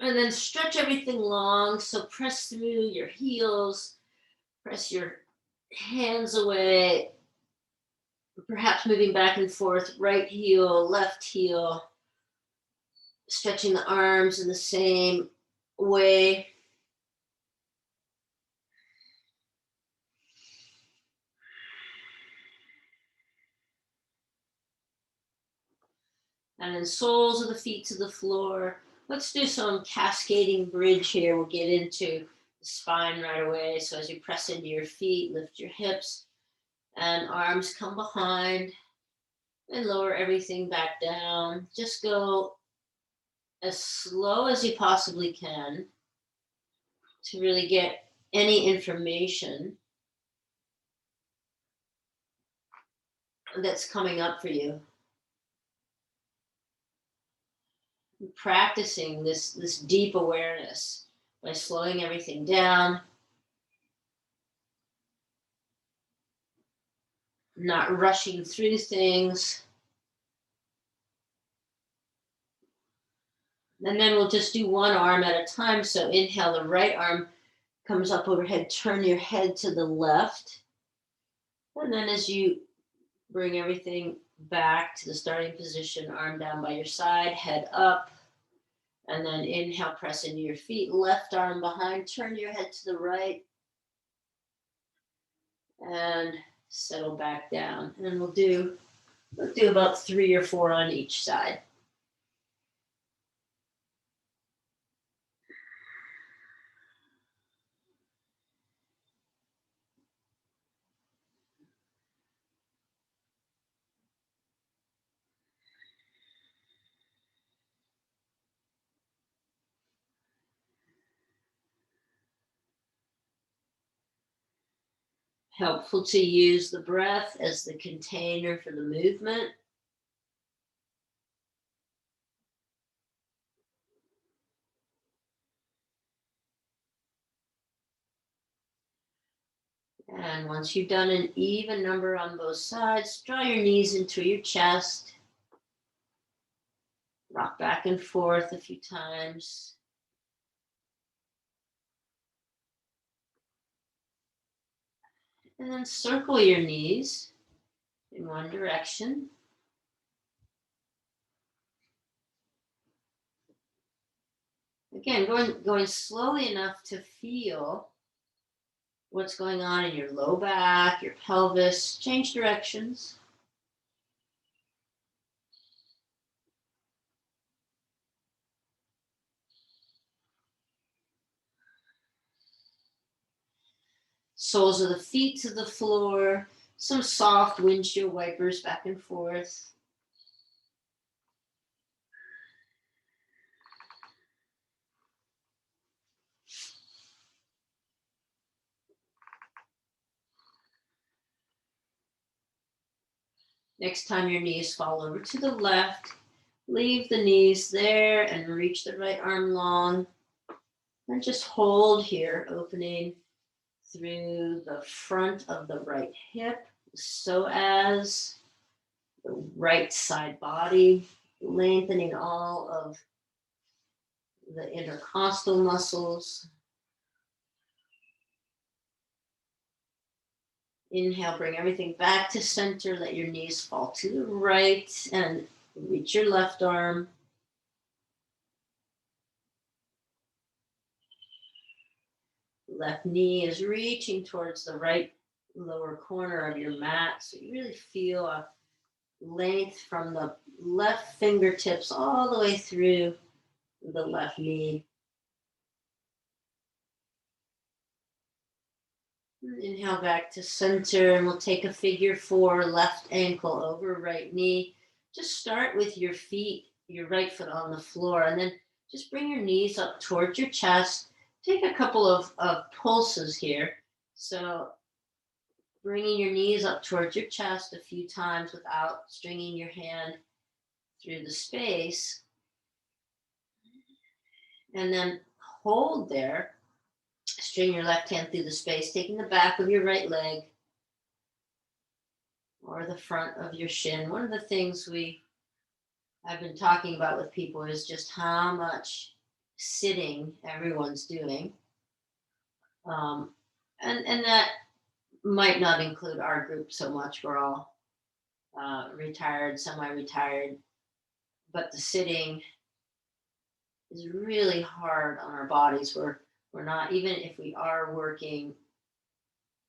And then stretch everything long. So press through your heels, press your hands away, perhaps moving back and forth, right heel, left heel, stretching the arms in the same way. And then soles of the feet to the floor. Let's do some cascading bridge here. We'll get into the spine right away. So as you press into your feet, lift your hips and arms come behind and lower everything back down. Just go as slow as you possibly can to really get any information that's coming up for you. Practicing this deep awareness by slowing everything down, not rushing through things. And then we'll just do one arm at a time. So inhale, the right arm comes up overhead, turn your head to the left. And then as you bring everything back to the starting position, arm down by your side, head up. And then inhale, press into your feet, left arm behind, turn your head to the right, and settle back down. And we'll do about 3 or 4 on each side. Helpful to use the breath as the container for the movement. And once you've done an even number on both sides, draw your knees into your chest, rock back and forth a few times. And then circle your knees in one direction. Again, going slowly enough to feel what's going on in your low back, your pelvis. Change directions. Soles of the feet to the floor. Some soft windshield wipers back and forth. Next time your knees fall over to the left, leave the knees there and reach the right arm long. And just hold here, opening through the front of the right hip, so as the right side body, lengthening all of the intercostal muscles. Inhale, bring everything back to center. Let your knees fall to the right and reach your left arm. Left knee is reaching towards the right lower corner of your mat. So you really feel a length from the left fingertips all the way through the left knee. Inhale back to center, and we'll take a figure 4, left ankle over right knee. Just start with your feet, your right foot on the floor, and then just bring your knees up towards your chest. Take a couple of pulses here. So bringing your knees up towards your chest a few times without stringing your hand through the space. And then hold there. String your left hand through the space, taking the back of your right leg or the front of your shin. One of the things I've been talking about with people is just how much sitting everyone's doing. Um, and that might not include our group so much. We're all retired, semi-retired, but the sitting is really hard on our bodies. We're not, even if we are working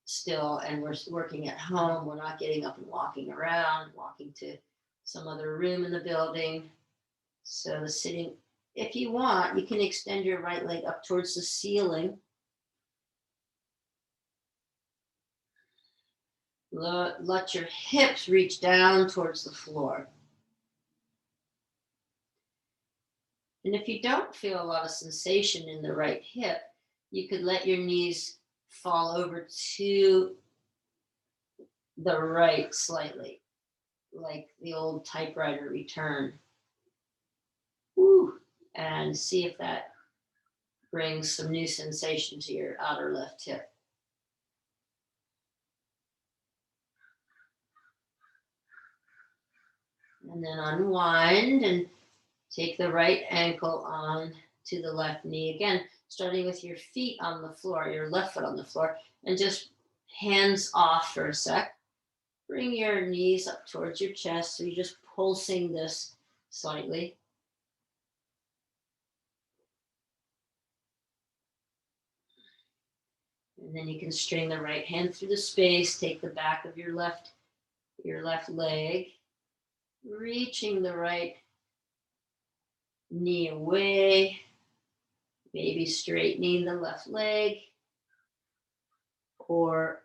still and we're working at home, we're not getting up and walking around, walking to some other room in the building. So the sitting, if you want, you can extend your right leg up towards the ceiling. Let your hips reach down towards the floor. And if you don't feel a lot of sensation in the right hip, you could let your knees fall over to the right slightly, like the old typewriter return. Woo. And see if that brings some new sensation to your outer left hip. And then unwind and take the right ankle on to the left knee. Again, starting with your feet on the floor, your left foot on the floor, and just hands off for a sec. Bring your knees up towards your chest. So you're just pulsing this slightly. And then you can string the right hand through the space, take the back of your left leg, reaching the right knee away, maybe straightening the left leg, or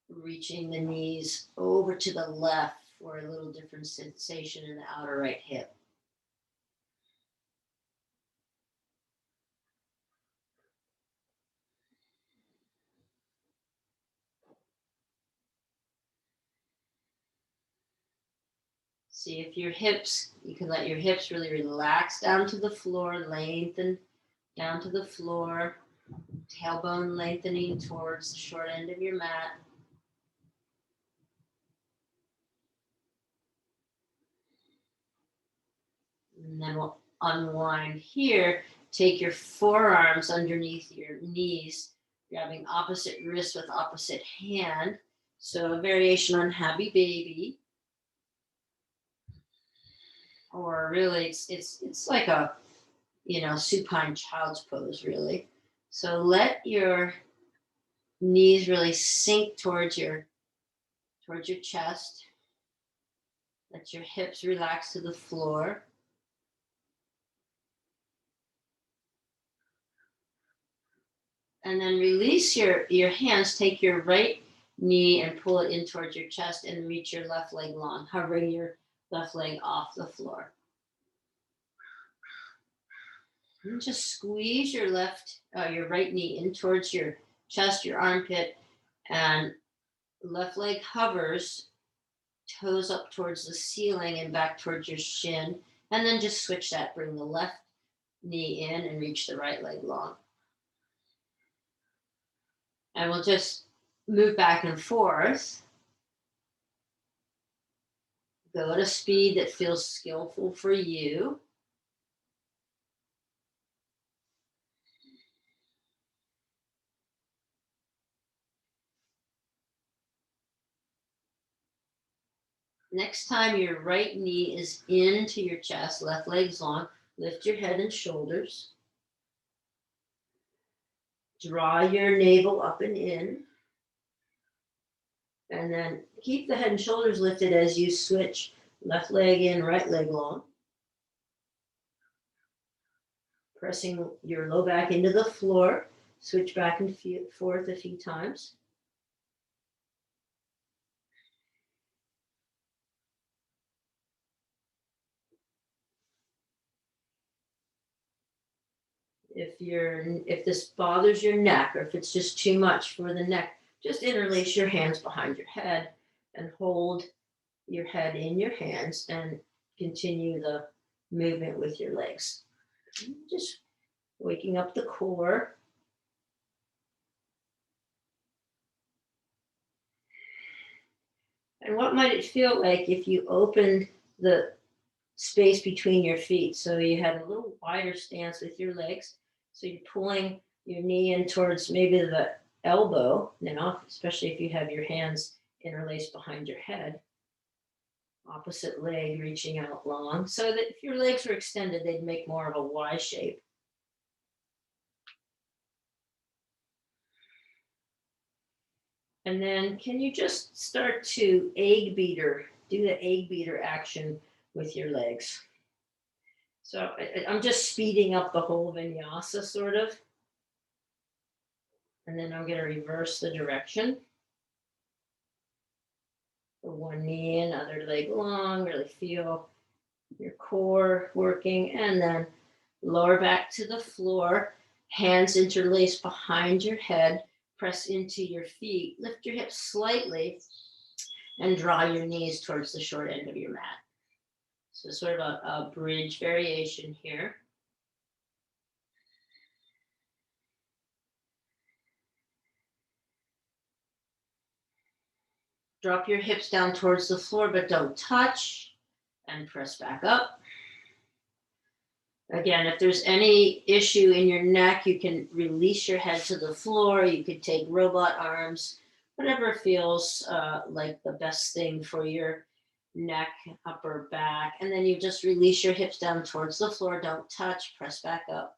reaching the knees over to the left for a little different sensation in the outer right hip. See if your hips, you can let your hips really relax down to the floor, lengthen down to the floor, tailbone lengthening towards the short end of your mat. And then we'll unwind here. Take your forearms underneath your knees, grabbing opposite wrist with opposite hand. So a variation on Happy Baby. Or really it's like a supine child's pose really. So let your knees really sink towards your chest. Let your hips relax to the floor. And then release your hands. Take your right knee and pull it in towards your chest and reach your left leg long, hovering your left leg off the floor. And just squeeze your right knee in towards your chest, your armpit, and left leg hovers, toes up towards the ceiling and back towards your shin. And then just switch that. Bring the left knee in and reach the right leg long. And we'll just move back and forth. Go at a speed that feels skillful for you. Next time your right knee is into your chest, left leg's long, lift your head and shoulders. Draw your navel up and in. And then keep the head and shoulders lifted as you switch left leg in, right leg long. Pressing your low back into the floor. Switch back and forth a few times. If this bothers your neck, or if it's just too much for the neck, just interlace your hands behind your head and hold your head in your hands and continue the movement with your legs. Just waking up the core. And what might it feel like if you opened the space between your feet. So you have a little wider stance with your legs. So you're pulling your knee in towards maybe the elbow now, especially if you have your hands interlaced behind your head. Opposite leg reaching out long, so that if your legs were extended, they'd make more of a Y shape. And then can you just start to egg beater, do the egg beater action with your legs? So I'm just speeding up the whole vinyasa sort of. And then I'm going to reverse the direction. The one knee in, other leg long, really feel your core working. And then lower back to the floor, hands interlaced behind your head, press into your feet, lift your hips slightly, and draw your knees towards the short end of your mat. So sort of a bridge variation here. Drop your hips down towards the floor, but don't touch, and press back up. Again, if there's any issue in your neck, you can release your head to the floor. You could take robot arms, whatever feels like the best thing for your neck, upper back. And then you just release your hips down towards the floor. Don't touch, press back up.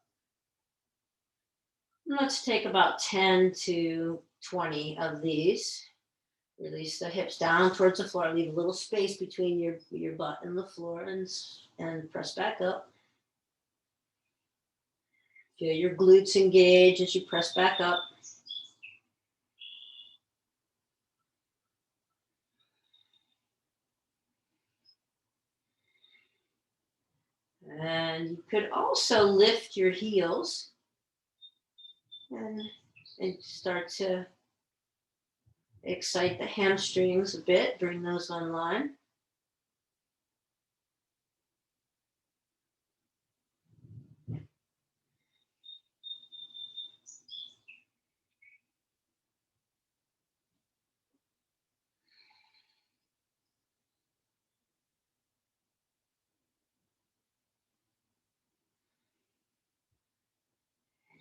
Let's take about 10 to 20 of these. Release the hips down towards the floor. Leave a little space between your butt and the floor, and press back up. Feel your glutes engage as you press back up. And you could also lift your heels and start to excite the hamstrings a bit, bring those online.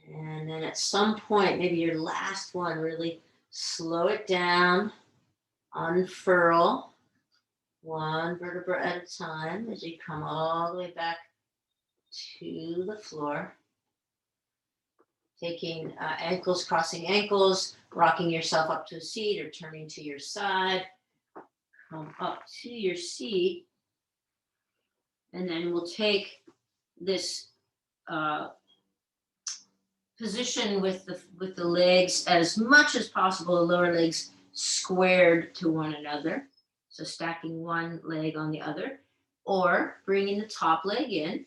And then at some point, maybe your last one, really slow it down, unfurl one vertebra at a time as you come all the way back to the floor. Taking ankles, crossing ankles, rocking yourself up to a seat or turning to your side. Come up to your seat. And then we'll take this position with the legs as much as possible, the lower legs squared to one another. So stacking one leg on the other, or bringing the top leg in.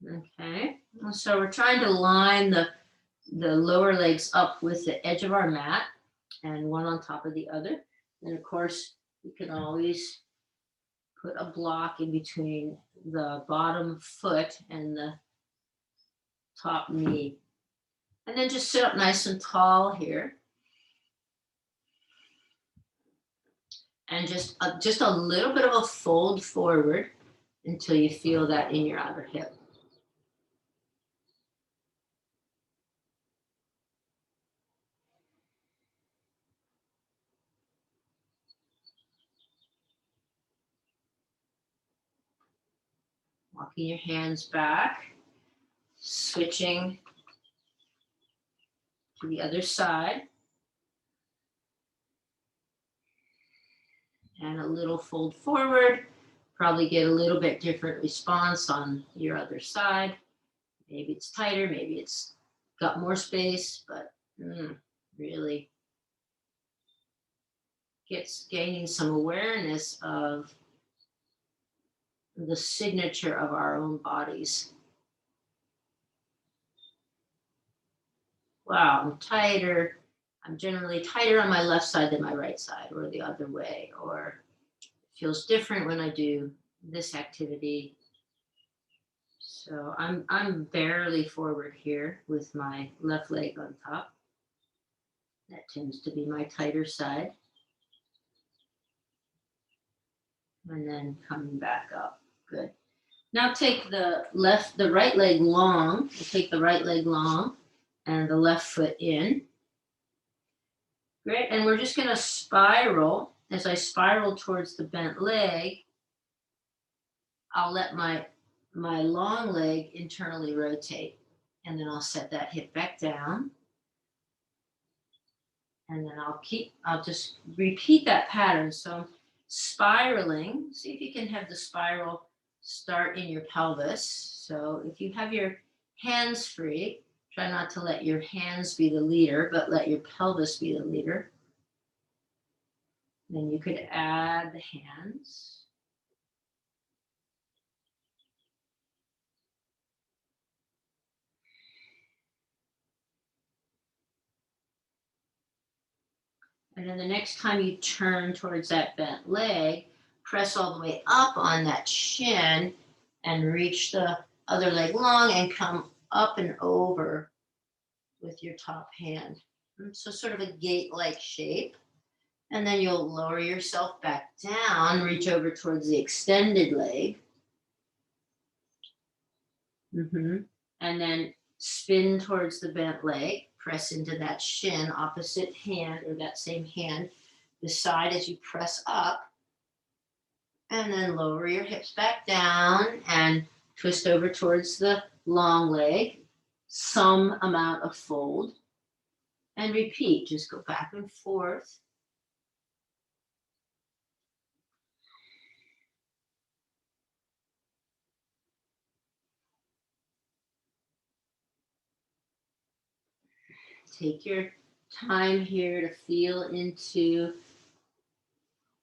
Okay, so we're trying to line the lower legs up with the edge of our mat, and one on top of the other. And of course, you can always put a block in between the bottom foot and the top knee. And then just sit up nice and tall here. And just a little bit of a fold forward until you feel that in your outer hip. Walking your hands back, switching to the other side. And a little fold forward. Probably get a little bit different response on your other side. Maybe it's tighter, maybe it's got more space, but really gaining some awareness of the signature of our own bodies. Wow, I'm tighter. I'm generally tighter on my left side than my right side, or the other way, or it feels different when I do this activity. So I'm barely forward here with my left leg on top. That tends to be my tighter side. and then coming back up. Good. Now take the right leg long. Take the right leg long and the left foot in. Great. And we're just going to spiral. As I spiral towards the bent leg, I'll let my long leg internally rotate. And then I'll set that hip back down. And then I'll just repeat that pattern. So spiraling, see if you can have the spiral start in your pelvis. So if you have your hands free, try not to let your hands be the leader, but let your pelvis be the leader. Then you could add the hands. And then the next time you turn towards that bent leg, press all the way up on that shin and reach the other leg long and come up and over with your top hand. So sort of a gate-like shape. And then you'll lower yourself back down, reach over towards the extended leg. And then spin towards the bent leg, press into that shin, opposite hand or that same hand beside as you press up. And then lower your hips back down and twist over towards the long leg, some amount of fold. And repeat, just go back and forth. Take your time here to feel into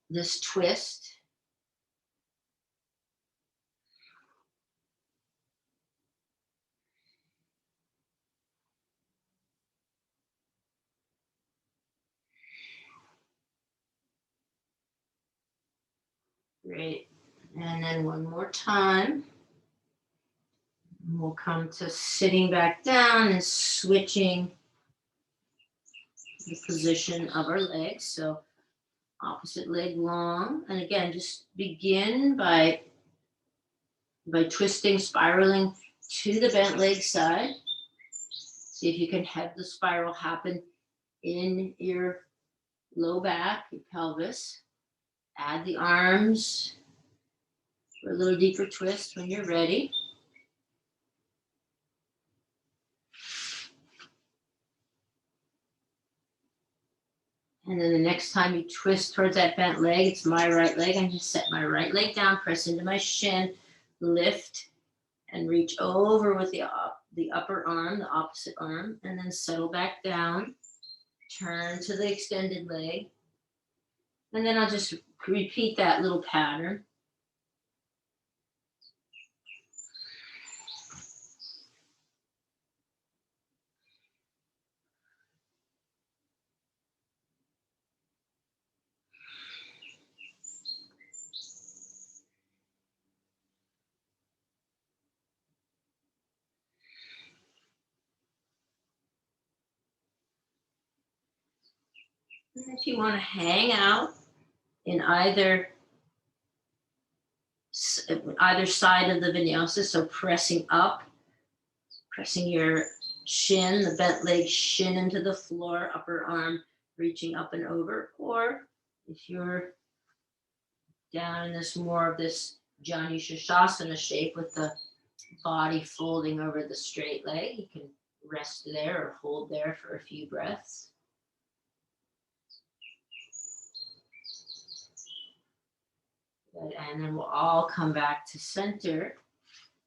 this twist. Great. And then one more time. We'll come to sitting back down and switching the position of our legs. So opposite leg long. And again, just begin by twisting, spiraling to the bent leg side. See if you can have the spiral happen in your low back, your pelvis. Add the arms for a little deeper twist when you're ready. And then the next time you twist towards that bent leg, it's my right leg. I'm going to set my right leg down, press into my shin, lift, and reach over with the upper arm, the opposite arm, and then settle back down. Turn to the extended leg. And then I'll just repeat that little pattern. And if you want to hang out in either side of the vinyasa, so pressing up, pressing your shin, the bent leg shin into the floor, upper arm reaching up and over, or if you're down in this more of this Janu Shasana shape with the body folding over the straight leg, you can rest there or hold there for a few breaths. Good. And then we'll all come back to center.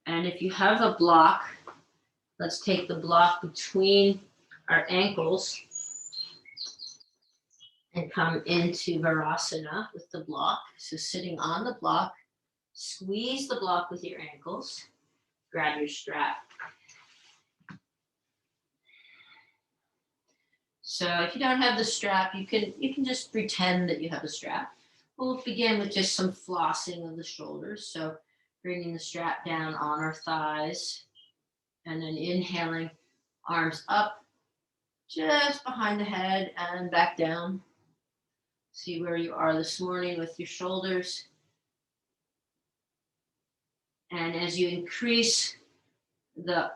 And if you have a block, let's take the block between our ankles and come into Virasana with the block. So sitting on the block, squeeze the block with your ankles, grab your strap. So if you don't have the strap, you can just pretend that you have a strap. We'll begin with just some flossing of the shoulders. So bringing the strap down on our thighs and then inhaling, arms up just behind the head and back down. See where you are this morning with your shoulders. And as you increase the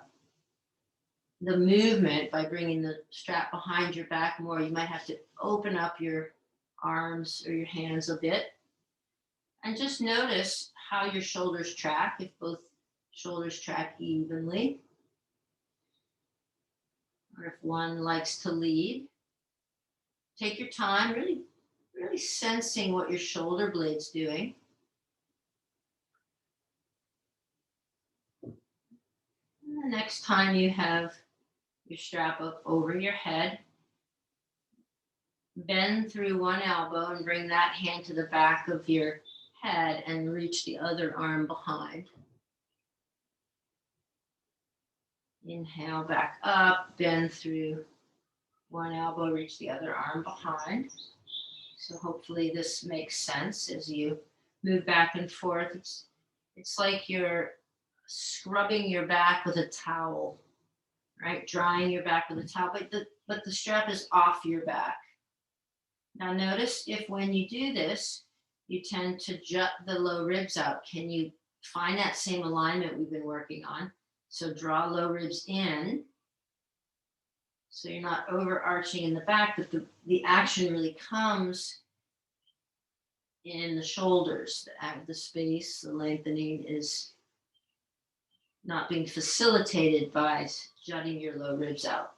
movement by bringing the strap behind your back more, you might have to open up your arms or your hands a bit. And just notice how your shoulders track, if both shoulders track evenly, or if one likes to lead. Take your time, really, really sensing what your shoulder blade's doing. And the next time you have your strap up over your head, bend through one elbow and bring that hand to the back of your head and reach the other arm behind. Inhale back up, bend through one elbow, reach the other arm behind. So hopefully this makes sense as you move back and forth. It's like you're scrubbing your back with a towel, right? Drying your back with a towel, but the strap is off your back. Now notice if when you do this, you tend to jut the low ribs out. Can you find that same alignment we've been working on? So draw low ribs in, so you're not overarching in the back, but the action really comes in the shoulders. The space, the lengthening is not being facilitated by jutting your low ribs out.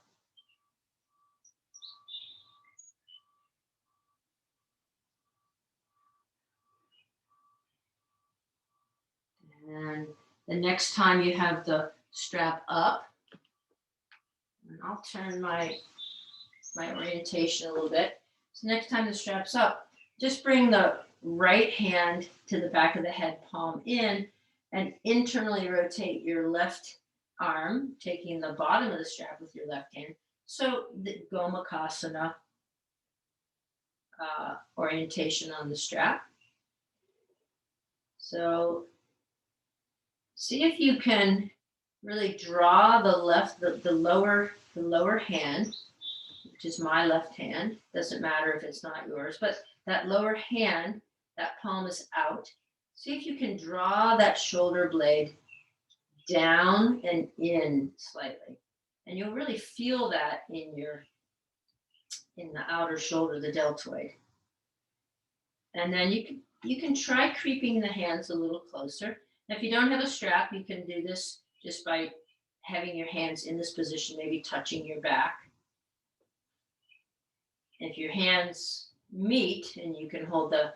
And the next time you have the strap up, and I'll turn my orientation a little bit. So next time the strap's up, just bring the right hand to the back of the head, palm in, and internally rotate your left arm, taking the bottom of the strap with your left hand. So the Gomukhasana orientation on the strap. So see if you can really draw the lower hand, which is my left hand. Doesn't matter if it's not yours, but that lower hand, that palm is out. See if you can draw that shoulder blade down and in slightly. And you'll really feel that in the outer shoulder, the deltoid. And then you can try creeping the hands a little closer. Now, if you don't have a strap, you can do this just by having your hands in this position, maybe touching your back. If your hands meet and you can hold the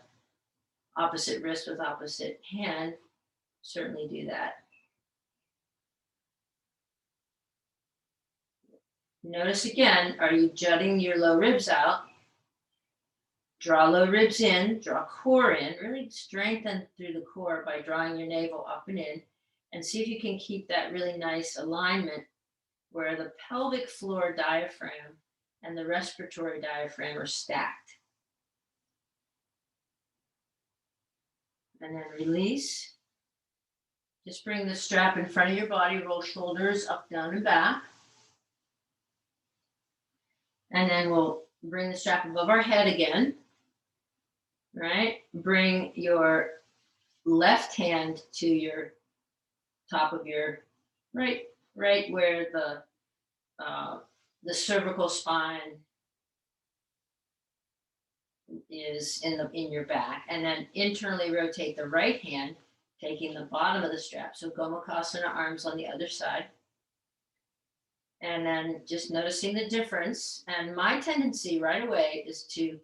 opposite wrist with opposite hand, certainly do that. Notice again, are you jutting your low ribs out? Draw low ribs in, draw core in, really strengthen through the core by drawing your navel up and in, and see if you can keep that really nice alignment where the pelvic floor diaphragm and the respiratory diaphragm are stacked. And then release. Just bring the strap in front of your body, roll shoulders up, down, and back. And then we'll bring the strap above our head again, right? Bring your left hand to your top of your right where the cervical spine is in your back, and then internally rotate the right hand, taking the bottom of the strap. So Gomukhasana, arms on the other side. And then just noticing the difference. And my tendency right away is to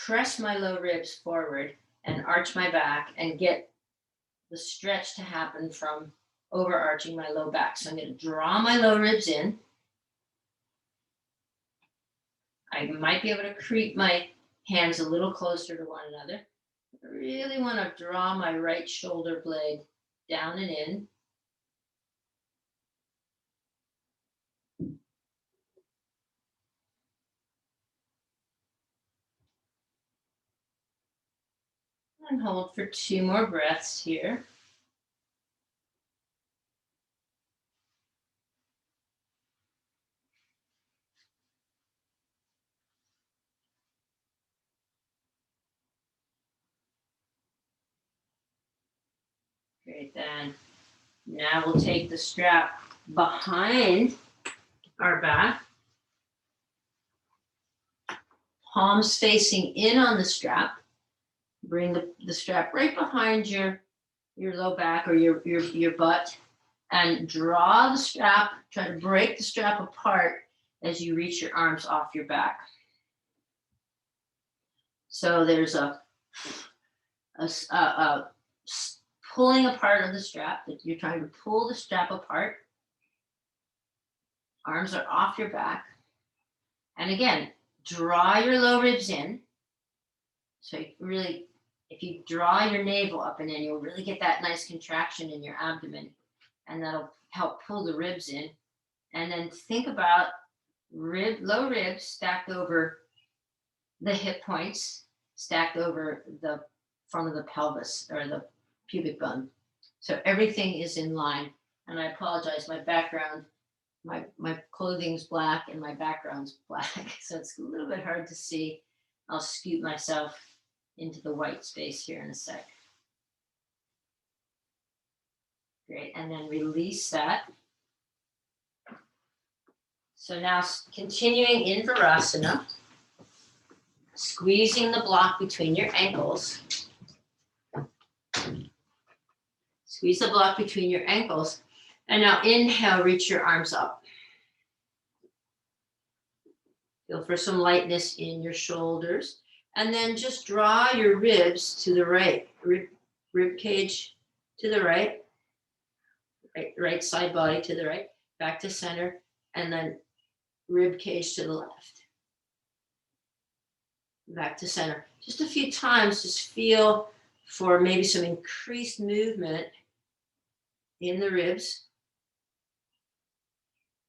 press my low ribs forward and arch my back and get the stretch to happen from overarching my low back. So I'm going to draw my low ribs in. I might be able to creep my hands a little closer to one another. I really want to draw my right shoulder blade down and in. And hold for 2 more breaths here. Great. Then now we'll take the strap behind our back, palms facing in on the strap. Bring the strap right behind your low back or your butt, and draw the strap. Try to break the strap apart as you reach your arms off your back. So there's a pulling apart of the strap, that you're trying to pull the strap apart. Arms are off your back. And again, draw your low ribs in. So you really, if you draw your navel up and in, you'll really get that nice contraction in your abdomen, and that'll help pull the ribs in. And then think about low ribs stacked over the hip points, stacked over the front of the pelvis or the pubic bone. So everything is in line. And I apologize, my background, my clothing's black and my background's black, so it's a little bit hard to see. I'll scoot myself into the white space here in a sec. Great, and then release that. So now continuing in Virasana, squeezing the block between your ankles. Squeeze the block between your ankles. And now inhale, reach your arms up. Feel for some lightness in your shoulders. And then just draw your ribs to the right. Rib cage to the right. Right side body to the right. Back to center. And then rib cage to the left. Back to center. Just a few times, just feel for maybe some increased movement in the ribs.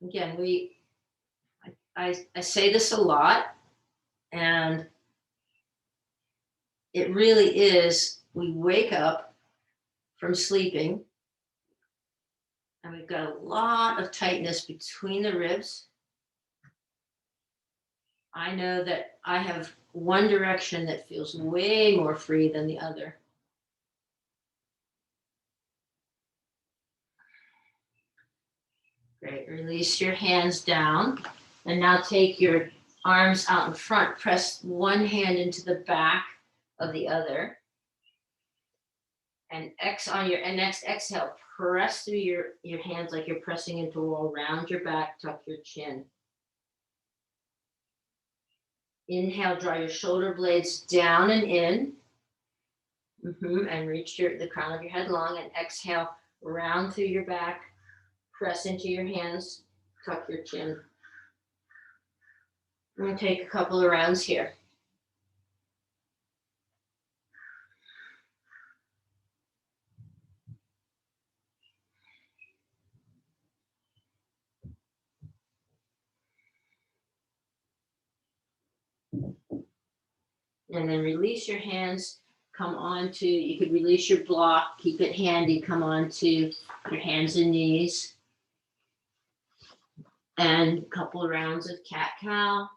Again, I say this a lot, and it really is, we wake up from sleeping and we've got a lot of tightness between the ribs. I know that I have one direction that feels way more free than the other. Great, release your hands down. And now take your arms out in front. Press one hand into the back of the other. And on your next exhale, press through your hands like you're pressing into a wall. Round your back, tuck your chin. Inhale, draw your shoulder blades down and in. And reach the crown of your head long. And exhale, round through your back. Press into your hands, tuck your chin. I'm going to take a couple of rounds here. And then release your hands, come on to, you could release your block, keep it handy, come on to your hands and knees. And a couple of rounds of cat-cow.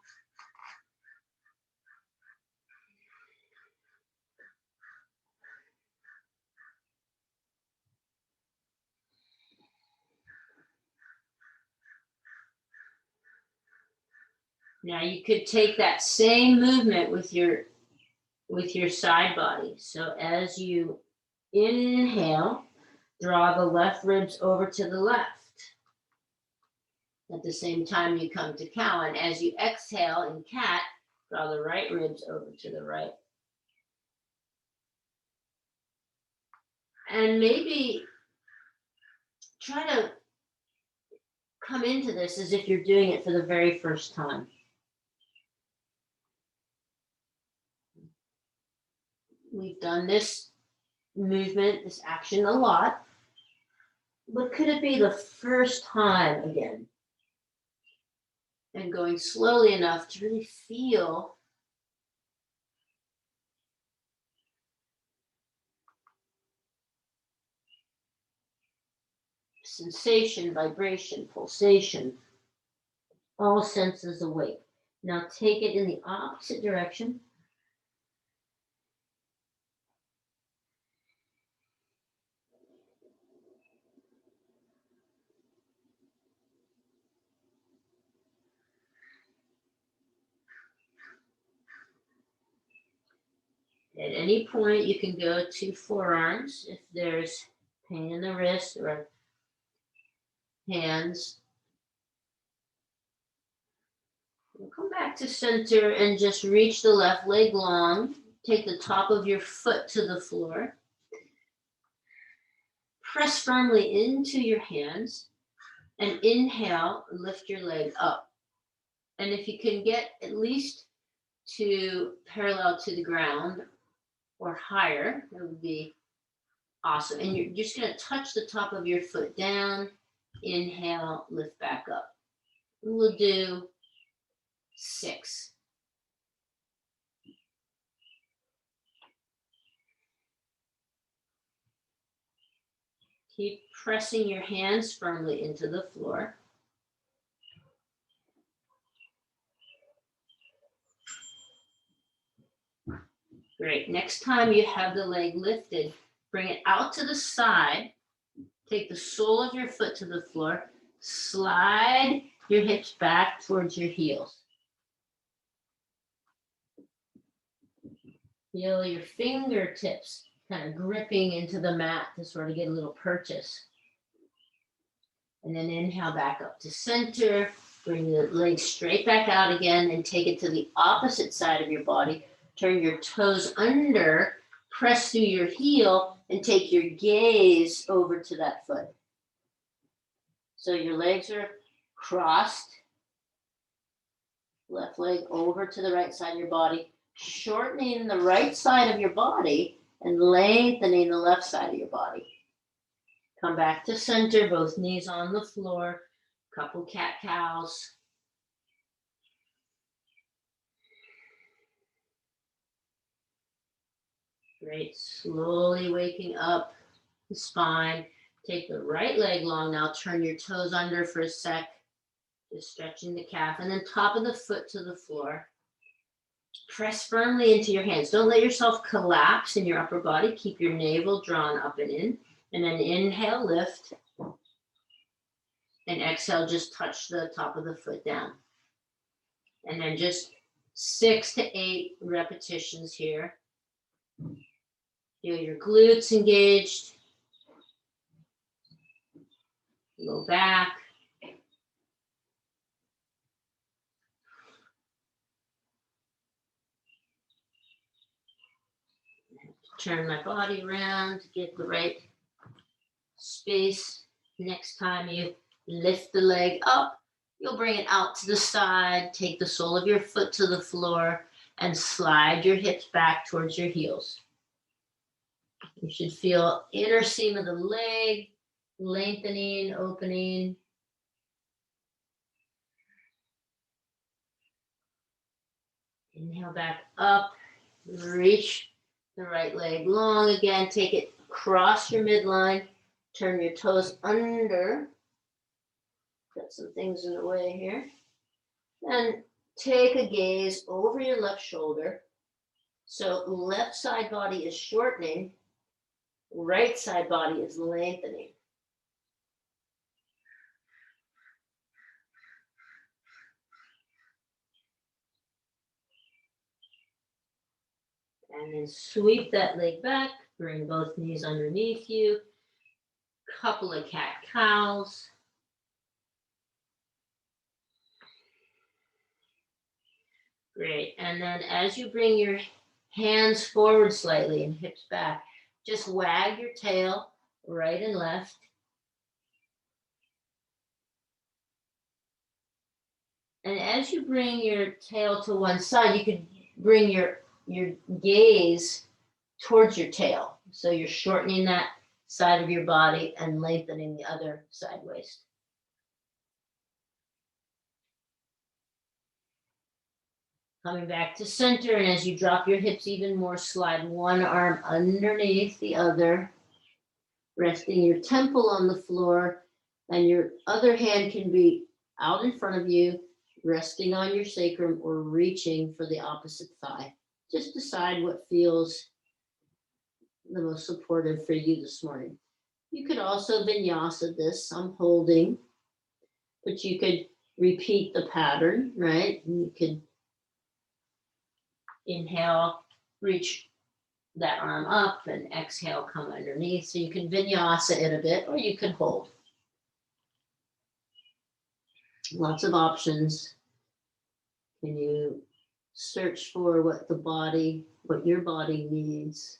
Now you could take that same movement with your side body. So as you inhale, draw the left ribs over to the left. At the same time you come to cow, and as you exhale in cat, draw the right ribs over to the right. And maybe try to come into this as if you're doing it for the very first time. We've done this movement, this action a lot, but could it be the first time again? And going slowly enough to really feel sensation, vibration, pulsation, all senses awake. Now take it in the opposite direction. At any point, you can go to forearms if there's pain in the wrist or hands. We'll come back to center and just reach the left leg long. Take the top of your foot to the floor. Press firmly into your hands and inhale, lift your leg up. And if you can get at least to parallel to the ground or higher, that would be awesome. And you're just going to touch the top of your foot down, inhale, lift back up. We'll do 6. Keep pressing your hands firmly into the floor. Great. Next time you have the leg lifted, bring it out to the side. Take the sole of your foot to the floor. Slide your hips back towards your heels. Feel your fingertips kind of gripping into the mat to sort of get a little purchase. And then inhale back up to center. Bring the leg straight back out again and take it to the opposite side of your body. Turn your toes under, press through your heel, and take your gaze over to that foot. So your legs are crossed. Left leg over to the right side of your body. Shortening the right side of your body and lengthening the left side of your body. Come back to center, both knees on the floor. Couple cat-cows. Great. Slowly waking up the spine. Take the right leg long now. Turn your toes under for a sec. Just stretching the calf. And then top of the foot to the floor. Press firmly into your hands. Don't let yourself collapse in your upper body. Keep your navel drawn up and in. And then inhale, lift. And exhale, just touch the top of the foot down. And then just 6 to 8 repetitions here. Feel your glutes engaged. Go back. Turn my body around to get the right space. Next time you lift the leg up, you'll bring it out to the side. Take the sole of your foot to the floor and slide your hips back towards your heels. You should feel inner seam of the leg, lengthening, opening. Inhale back up, reach the right leg long again. Take it across your midline, turn your toes under. Got some things in the way here. And take a gaze over your left shoulder. So left side body is shortening, right side body is lengthening. And then sweep that leg back, bring both knees underneath you. Couple of cat-cows. Great. And then as you bring your hands forward slightly and hips back, just wag your tail right and left. And as you bring your tail to one side, you could bring your gaze towards your tail. So you're shortening that side of your body and lengthening the other side waist. Coming back to center, and as you drop your hips even more, slide one arm underneath the other, resting your temple on the floor, and your other hand can be out in front of you, resting on your sacrum or reaching for the opposite thigh. Just decide what feels the most supportive for you this morning. You could also vinyasa this. I'm holding, but you could repeat the pattern, right? And you could inhale, reach that arm up and exhale, come underneath. So you can vinyasa it a bit or you can hold. Lots of options. Can you search for what your body needs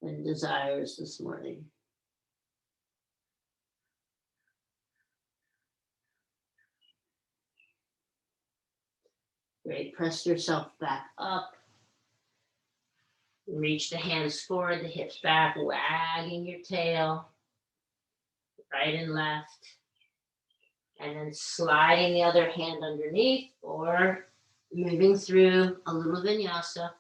and desires this morning? Great. Press yourself back up. Reach the hands forward, the hips back, wagging your tail, right and left. And then sliding the other hand underneath or moving through a little vinyasa.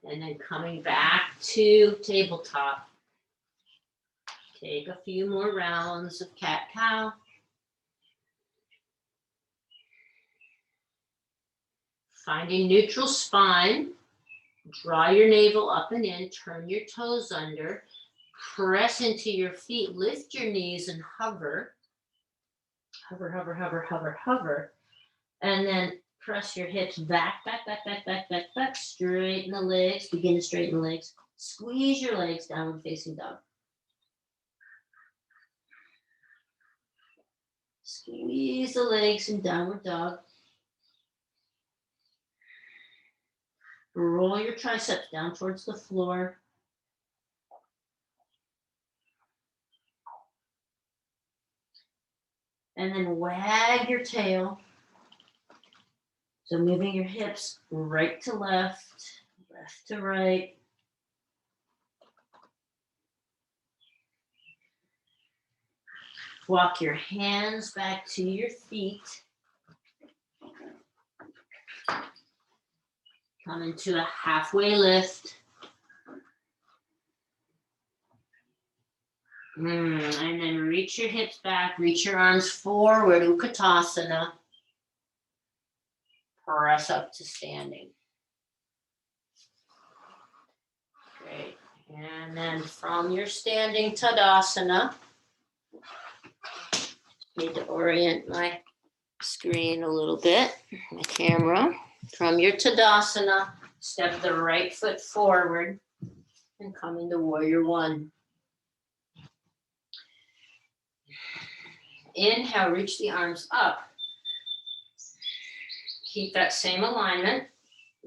And then coming back to tabletop. Take a few more rounds of cat-cow. Finding neutral spine. Draw your navel up and in. Turn your toes under. Press into your feet. Lift your knees and hover. Hover, hover, hover, hover, hover. And then press your hips back, back, back, back, back, back, back. Straighten the legs. Begin to straighten the legs. Squeeze your legs, downward facing dog. Squeeze the legs in downward dog. Roll your triceps down towards the floor. And then wag your tail. So moving your hips right to left, left to right. Walk your hands back to your feet. Come into a halfway lift. And then reach your hips back, reach your arms forward, Utkatasana. Press up to standing. Great. And then from your standing Tadasana, need to orient my screen a little bit, my camera. From your Tadasana, step the right foot forward and come into Warrior One. Inhale, reach the arms up. Keep that same alignment,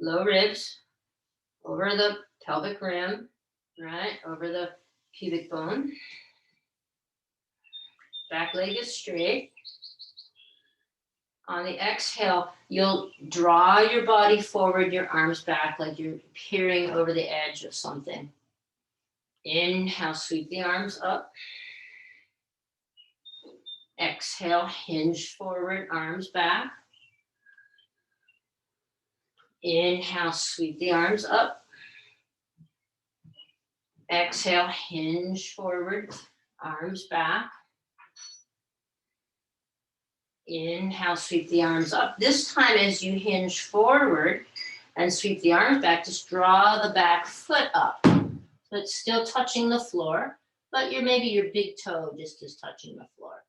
low ribs, over the pelvic rim, right, over the pubic bone. Back leg is straight. On the exhale, you'll draw your body forward, your arms back like you're peering over the edge of something. Inhale, sweep the arms up. Exhale, hinge forward, arms back. Inhale, sweep the arms up. Exhale, hinge forward, arms back. Inhale, sweep the arms up. This time as you hinge forward and sweep the arms back, just draw the back foot up. So it's still touching the floor, but maybe your big toe just is touching the floor.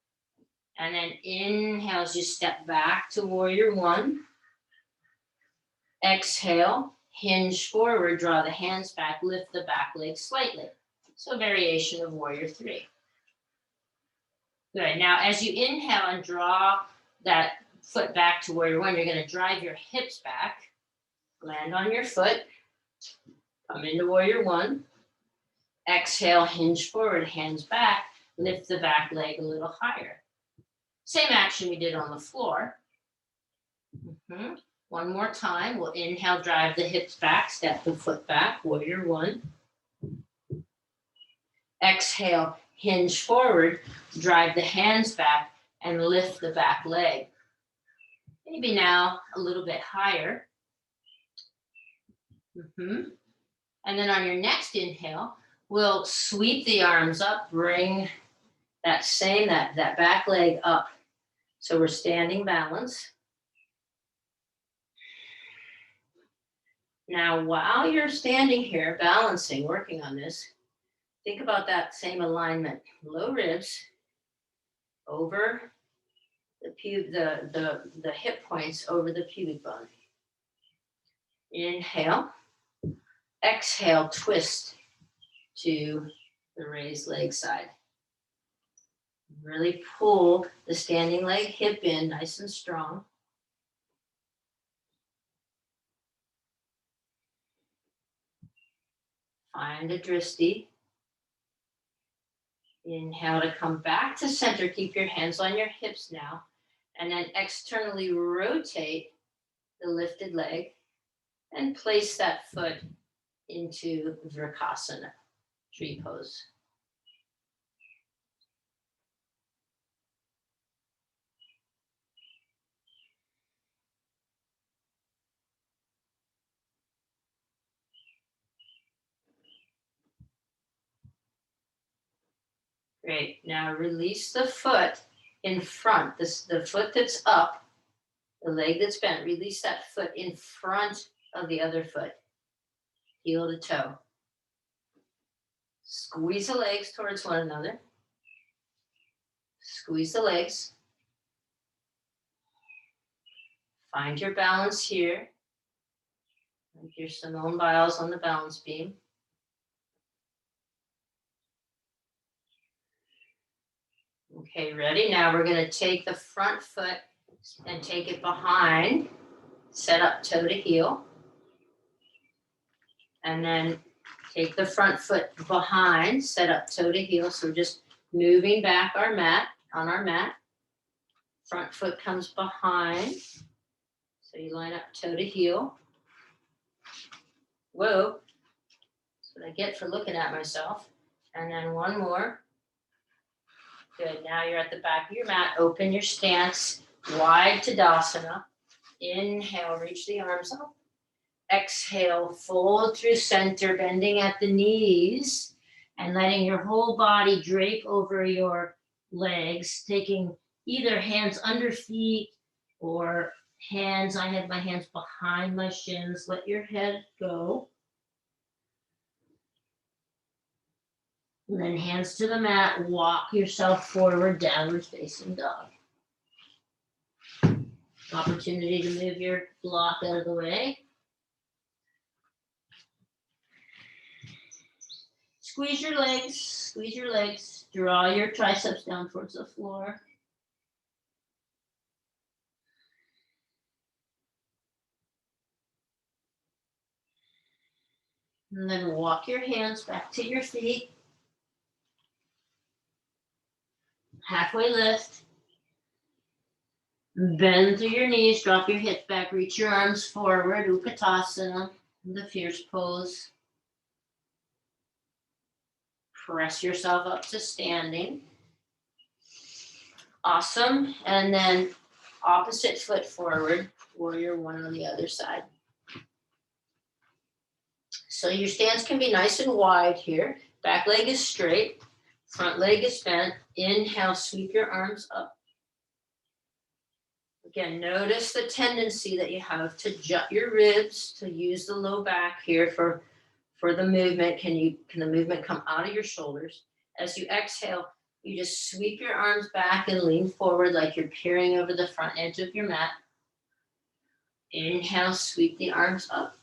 And then inhale as you step back to Warrior One. Exhale, hinge forward, draw the hands back, lift the back leg slightly. So variation of Warrior Three. Good. Now, as you inhale and draw that foot back to Warrior One, you're going to drive your hips back, land on your foot, come into Warrior One. Exhale, hinge forward, hands back, lift the back leg a little higher. Same action we did on the floor. One more time. We'll inhale, drive the hips back, step the foot back, Warrior One. Exhale, hinge forward, drive the hands back, and lift the back leg. Maybe now a little bit higher. And then on your next inhale, we'll sweep the arms up, bring that back leg up. So we're standing balance. Now, while you're standing here, balancing, working on this, think about that same alignment. Low ribs over the hip points over the pubic bone. Inhale. Exhale, twist to the raised leg side. Really pull the standing leg hip in nice and strong. Find a drishti. Inhale to come back to center. Keep your hands on your hips now. And then externally rotate the lifted leg and place that foot into Vrksasana, tree pose. Great. Now release the foot in front, the foot that's up, the leg that's bent. Release that foot in front of the other foot, heel to toe. Squeeze the legs towards one another. Squeeze the legs. Find your balance here. Like your Simone Biles on the balance beam. Okay, ready? Now we're going to take the front foot and take it behind. Set up toe to heel. And then take the front foot behind, set up toe to heel. So we're just moving back our mat, on our mat. Front foot comes behind. So you line up toe to heel. Whoa. That's what I get for looking at myself. And then one more. Good. Now you're at the back of your mat. Open your stance. Wide Tadasana. Inhale, reach the arms up. Exhale, fold through center, bending at the knees and letting your whole body drape over your legs, taking either hands under feet or hands. I have my hands behind my shins. Let your head go. And then hands to the mat, walk yourself forward, downward facing dog. Opportunity to move your block out of the way. Squeeze your legs, draw your triceps down towards the floor. And then walk your hands back to your feet. Halfway lift. Bend through your knees, drop your hips back, reach your arms forward, Utkatasana, the fierce pose. Press yourself up to standing. Awesome. And then opposite foot forward, warrior one on the other side. So your stance can be nice and wide here. Back leg is straight, front leg is bent. Inhale, sweep your arms up. Again, notice the tendency that you have to jut your ribs, to use the low back here for the movement. Can the movement come out of your shoulders? As you exhale, you just sweep your arms back and lean forward like you're peering over the front edge of your mat. Inhale, sweep the arms up.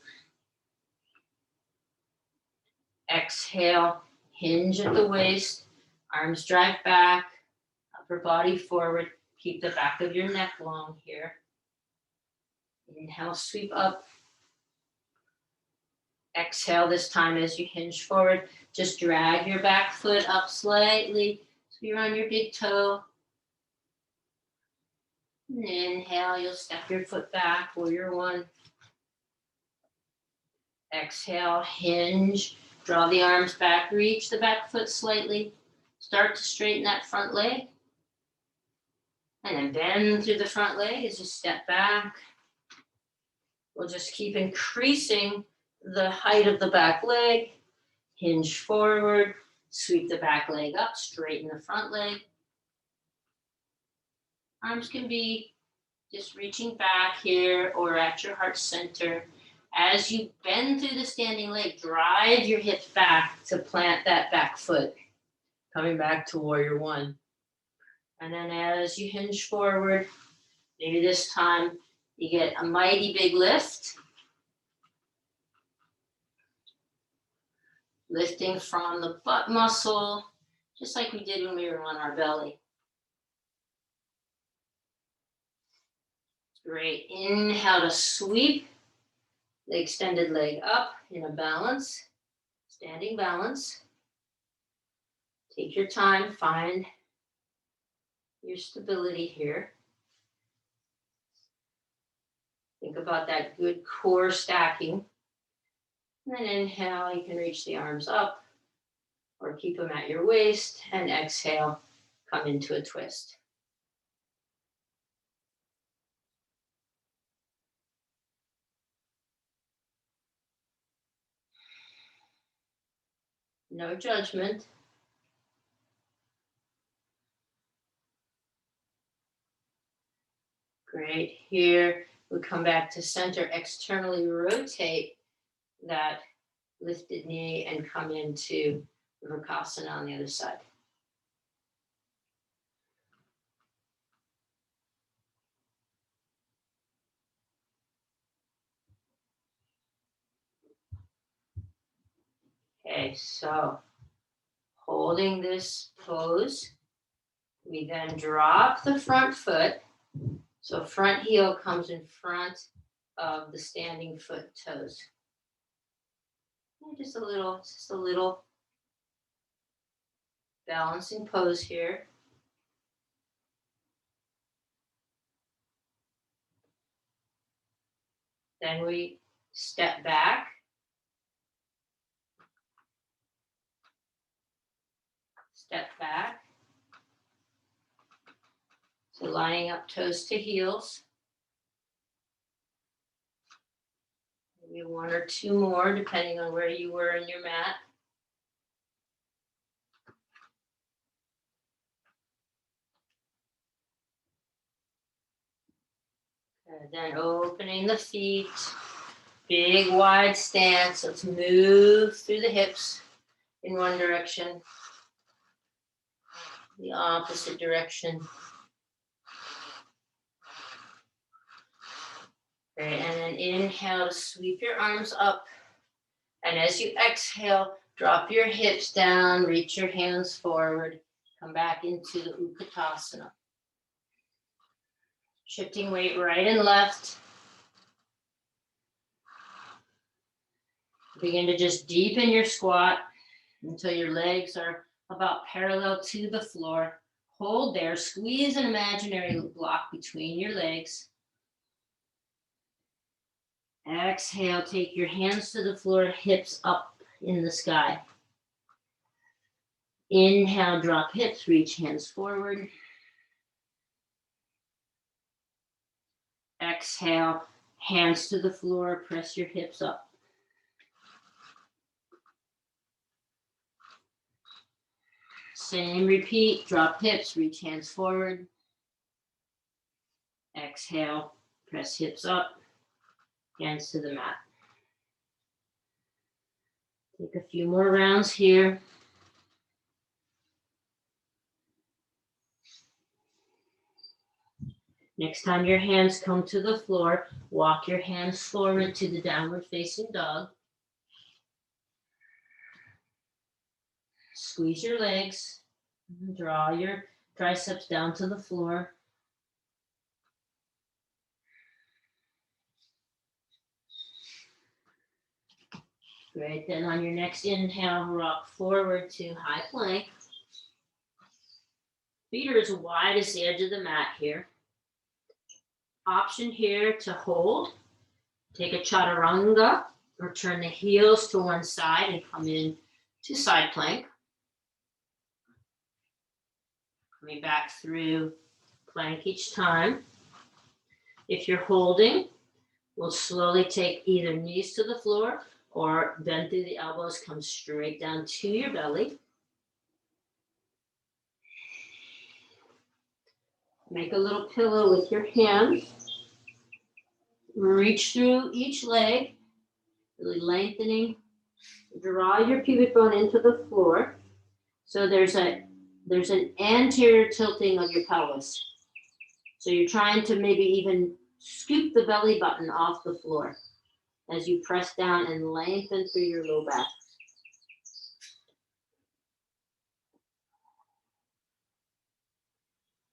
Exhale, hinge at the waist, arms drive back, upper body forward. Keep the back of your neck long here. Inhale, sweep up. Exhale this time as you hinge forward. Just drag your back foot up slightly so you're on your big toe. And inhale, you'll step your foot back, warrior one. Exhale, hinge. Draw the arms back, reach the back foot slightly. Start to straighten that front leg. And then bend through the front leg as you step back. We'll just keep increasing the height of the back leg. Hinge forward, Sweep the back leg up, straighten the front leg. Arms can be just reaching back here or at your heart center. As you bend through the standing leg, drive your hips back to plant that back foot. Coming back to warrior one. And then as you hinge forward, maybe this time you get a mighty big lift. Lifting from the butt muscle, just like we did when we were on our belly. Great. Inhale to sweep the extended leg up in a balance, standing balance. Take your time, find your stability here. Think about that good core stacking. And then inhale, you can reach the arms up or keep them at your waist. And exhale, come into a twist. No judgment. Great. Here we come back to center, externally rotate that lifted knee and come into Vrksasana on the other side. Okay, so holding this pose, we then drop the front foot. So front heel comes in front of the standing foot toes. And just a little balancing pose here. Then we step back. Step back. So lining up toes to heels. Maybe one or two more, depending on where you were in your mat. And then opening the feet, big wide stance. Let's move through the hips in one direction, the opposite direction. Great, and then inhale to sweep your arms up. And as you exhale, drop your hips down, reach your hands forward, come back into the Utkatasana. Shifting weight right and left. Begin to just deepen your squat until your legs are about parallel to the floor. Hold there, squeeze an imaginary block between your legs. Exhale, take your hands to the floor, hips up in the sky. Inhale, drop hips, reach hands forward. Exhale, hands to the floor, press your hips up. Same repeat, drop hips, reach hands forward. Exhale, press hips up, hands to the mat. Take a few more rounds here. Next time your hands come to the floor, walk your hands forward to the downward facing dog. Squeeze your legs, draw your triceps down to the floor. Great, then on your next inhale, rock forward to high plank. Feet are as wide as the edge of the mat here. Option here to hold. Take a chaturanga or turn the heels to one side and come in to side plank. Coming back through plank each time. If you're holding, we'll slowly take either knees to the floor or bend through the elbows, come straight down to your belly. Make a little pillow with your hand. Reach through each leg, really lengthening. Draw your pubic bone into the floor. So there's an anterior tilting of your pelvis. So you're trying to maybe even scoop the belly button off the floor as you press down and lengthen through your low back.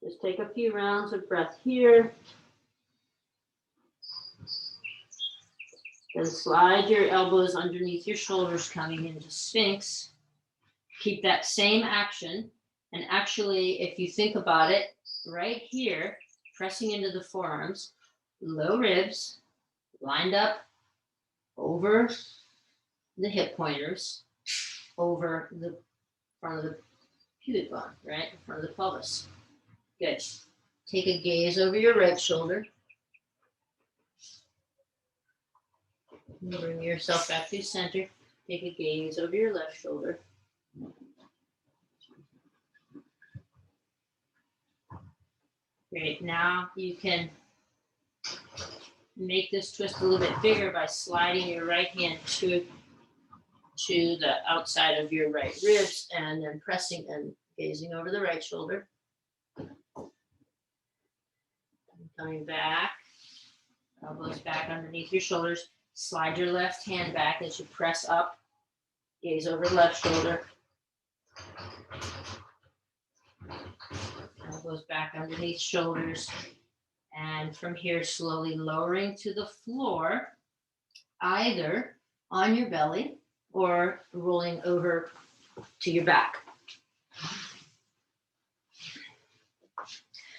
Just take a few rounds of breath here. Then slide your elbows underneath your shoulders, coming into Sphinx. Keep that same action. And actually, if you think about it, right here, pressing into the forearms, low ribs, lined up over the hip pointers, over the front of the pubic bone, right? In front of the pelvis. Good. Take a gaze over your right shoulder. Bring yourself back to center. Take a gaze over your left shoulder. Great. Now you can make this twist a little bit bigger by sliding your right hand to the outside of your right ribs and then pressing and gazing over the right shoulder. Coming back, elbows back underneath your shoulders. Slide your left hand back as you press up. Gaze over the left shoulder. Elbows back underneath shoulders. And from here, slowly lowering to the floor, either on your belly or rolling over to your back.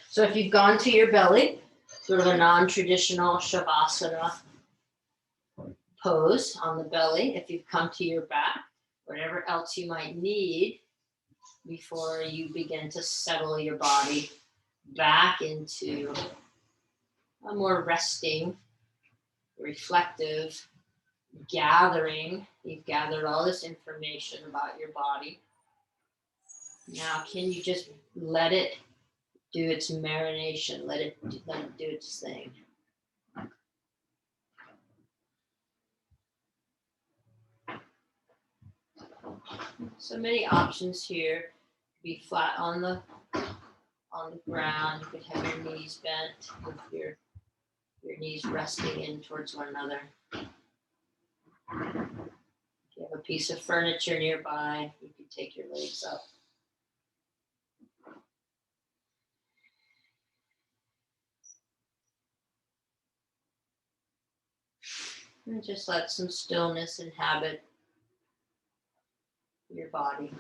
So if you've gone to your belly, sort of a non-traditional Shavasana pose on the belly, if you've come to your back, whatever else you might need before you begin to settle your body back into a more resting, reflective gathering. You've gathered all this information about your body. Now, can you just let it do its marination? Let it do its thing. So many options here. Be flat on the ground. You could have your knees bent with your knees resting in towards one another. If you have a piece of furniture nearby, you could take your legs up. And just let some stillness inhabit your body.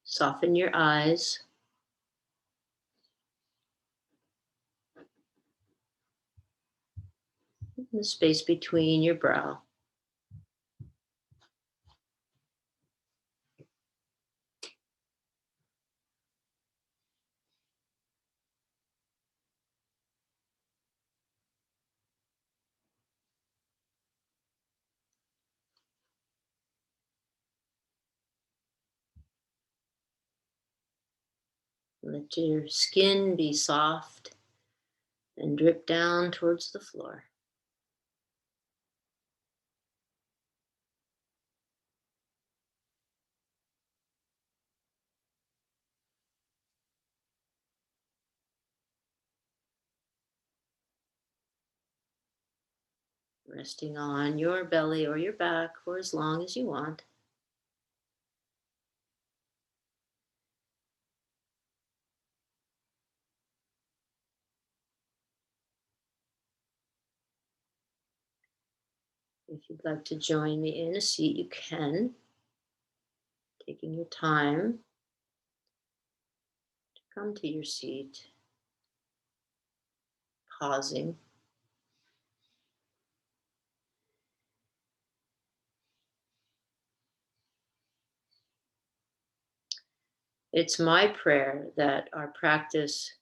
Soften your eyes. The space between your brow. Let your skin be soft and drip down towards the floor. resting on your belly or your back for as long as you want. If you'd like to join me in a seat, you can, taking your time to come to your seat, pausing. It's my prayer that our practice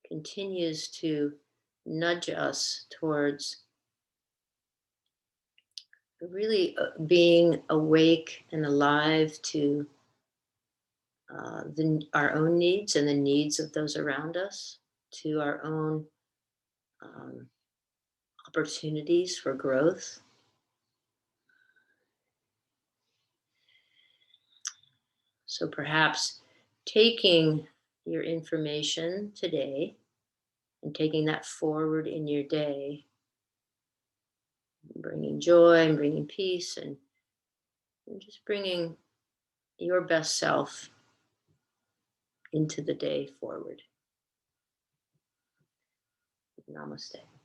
continues to nudge us towards really being awake and alive to our own needs and the needs of those around us, to our own um, opportunities for growth. So perhaps taking your information today and taking that forward in your day, bringing joy and bringing peace and just bringing your best self into the day forward. Namaste.